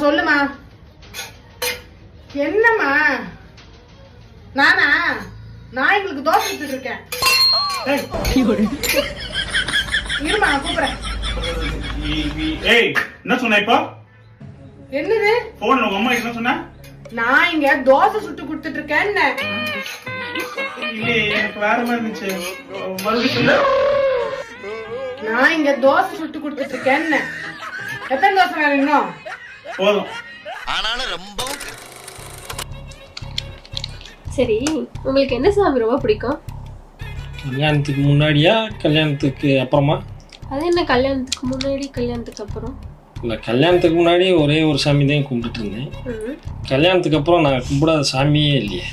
சொல்லுமா. என்னம்மா? நானா? நான் எங்களுக்கு தோசை சுட்டு இருக்கேன். இருமா கூப்பிடுறேன். ஏய் என்ன சொன்ன இப்போ? என்னது? போன்ல உங்க அம்மா என்ன சொன்ன? நான் இங்க தோசை சுட்டு கொடுத்துட்டு இருக்கேன். இல்லையே, எனக்கு வேற மாதிரி இருந்துச்சு. மறுபடியும் சொல்லு. நான் இங்க தோசை சுட்டு கொடுத்துட்டு இருக்கேன். எத்தனை தோசை வேணும் இன்னும்? போதும். ஆனாலும் ரொம்ப சரி, உங்களுக்கு என்ன சாமி ரொம்ப பிடிக்கும்? கல்யாணத்துக்கு முன்னாடியா கல்யாணத்துக்கு அப்புறமா? அது என்ன கல்யாணத்துக்கு முன்னாடி கல்யாணத்துக்கு அப்புறம்? இல்லை, கல்யாணத்துக்கு முன்னாடி ஒரே ஒரு சாமி தான் கும்பிட்டுட்டு இருந்தேன். கல்யாணத்துக்கு அப்புறம் நான் கும்பிடாத சாமியே இல்லையே.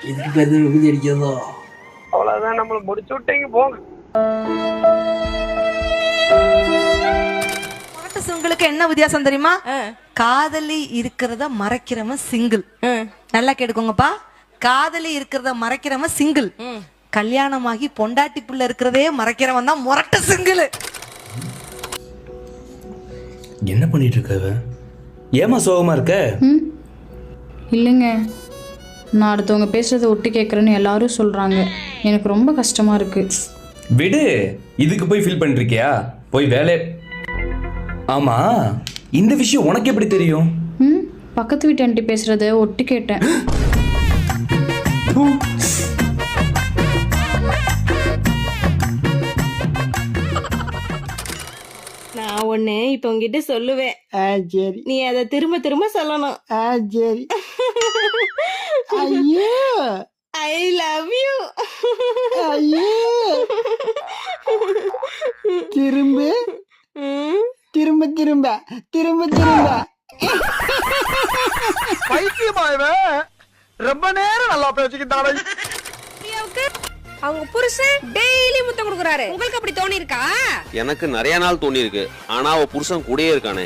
இதுக்கு பேர் விபதி அடிக்கிறதோ? அவ்வளவுதான், நம்மள முடிச்சு விட்டீங்க போங்க. உங்களுக்கு என்ன வித்தியாசம் தெரியுமா? காதலி இருக்கிறத மறைக்கிறவன் சிங்கிள். நல்லா கேட்டுக்கோங்கப்பா, காதலி இருக்கிறத மறைக்கிறவன் சிங்கிள். கல்யாணமாகி பொண்டாட்டி புள்ள இருக்கிறதே மறைக்கிறவன் தான் முரட்ட சிங்கிள். என்ன பண்ணிட்டு இருக்க? ஏமா சோகமா இருக்க? இல்லைங்க, நான் அடுத்தவங்க பேசுறதை ஒட்டி கேட்குறேன்னு எல்லாரும் சொல்றாங்க. எனக்கு ரொம்ப கஷ்டமா இருக்கு. விடு, இதுக்கு போய் ஃபீல் பண்ணிருக்கியா? போய் வேலை. ஆமா, இந்த விஷயம் உனக்கு எப்படி தெரியும்? பக்கத்து வீட்டு ஆண்டி பேசுறத ஒட்டி கேட்டேன். நான் ஒண்ணு இப்ப உங்ககிட்ட சொல்லுவேன். சரி, நீ அதை திரும்ப திரும்ப சொல்லணும். சரி. ஐயோ, ஐ லவ் யூ. ஐயோ. திரும்ப திரும்ப திரும்ப திரும்ப திரும்ப. பைத்தியமாயவன் ரொம்ப நேரம் நல்லா பேசிக்கிட்டானே. அவங்க புருஷன் டெய்லி முத்தம் கொடுக்குறாரு. உங்களுக்கு அப்படி தோணி இருக்கா? எனக்கு நிறைய நாள் தோணி இருக்கு. ஆனா அவ புருஷன் கூடயே இருக்கானே.